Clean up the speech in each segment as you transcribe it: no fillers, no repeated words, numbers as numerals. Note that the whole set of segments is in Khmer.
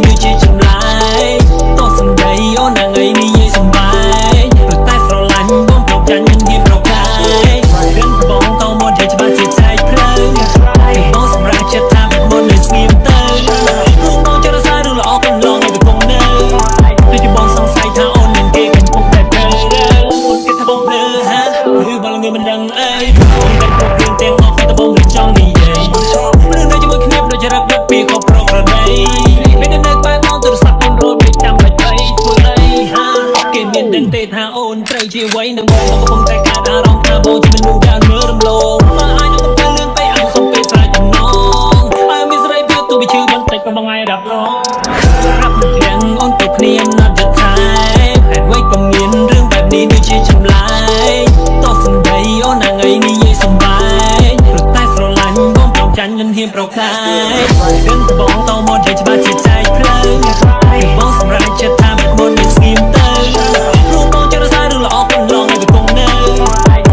ដូចជាចម្លែកតោះសំដីអូនណាងឯងនិយាយសំបាយព្រោះតែស្រឡាញ់បងប្រកចាញ់មិនហ៊ានប្រកាយរឿងបងតមកជាច្បាស់ជាចែកផ្លូវបងសម្រាប់ចិត្តថាមិនមុននឹងស្ងៀមទៅខ្លួនបងចរសាររឿងល្អកន្លងឲ្យកំពុងនៅដូចជាបងសង្ស័យថាអូននឹងគេកំពុងតែព្រើអូនគិតថាបងភ្លើហាឬបងងើមិនដឹងអីអូនតែគ្រប់រឿងទាំងអស់តែបងមិនចង់និយាយរឿងនៅជាមួយគ្នាដូចជារឹកដឹកពីខុសប្រក្រតីពេលនៅក្បែរបងទូរស័ព្ទខ្ញុំរត់ពេកចាំបាច់អីធ្វើអីហាគេមានដឹងទេថាអូនត្រូវជាអ្វីនឹងបងកំពុងតែកើតអារម្មណ៍ថាបងជាមនុស្សដែលមើលរំលងមកអាចនឹងទៅលឿនពេកអញសុំពេលស្រែកបំណងឲ្យមានសេរីភាពទូពីឈឺបន្តិចក៏បងឯងរាប់រងរាប់ទាំងអូនទៅគ្នាណាត់ចិត្តថែហេតុអ្វីក៏មានរឿងបែបនេះដូចជាចម្លែកតោះសំដីអូនណាងឯងនិយាយសំបាយព្រោះតែស្រឡាញ់បងប្រកចាញ់មិនហ៊ានប្រកាយរឿងបងតមកជាច្បាស់ជាចែកផ្លូវបងសម្រាប់ចិត្តថាមិនមុននឹងស្ងៀមទៅព្រោះបងចរសាររឿងល្អកន្លងឲ្យកំពុងនៅ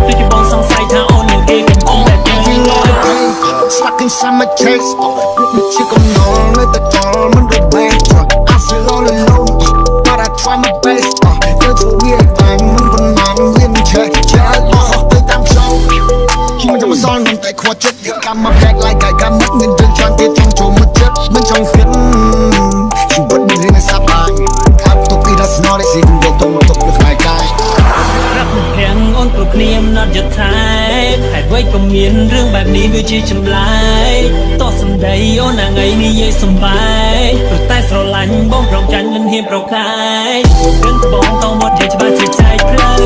ដូចជាបងសង្ស័យថាអូននឹងគេកំពុងតែព្រើ Stuck inside my chest, chick I'm on at the time and the back. I feel all alone, but I try my best. It's weird, I'm moving on in check. Yeah, tôi đang sâu. Khi mà trong son mình tại khoa chất, cầm mặt back like I got mất nên đơn tròn tiết trong chỗ mất chất bên trong khiến. Chỉ vẫn đi riêng sắp bài, áp tục đi ra snow để xin được tôi một tục được hai cái. ទាំងអូនគ្រប់គ្នាមិនអត់យល់ថាហេតុអ្វីក៏មានរឿងបែបនេះវាជាចម្លែកតោះសំដីអូនណាងឯងនិយាយសំបាយព្រោះតែស្រឡាញ់បងប្រកចាញ់មិនហ៊ានប្រកាយរឿងបងតមកជាច្បាស់ជាចែកផ្លូវ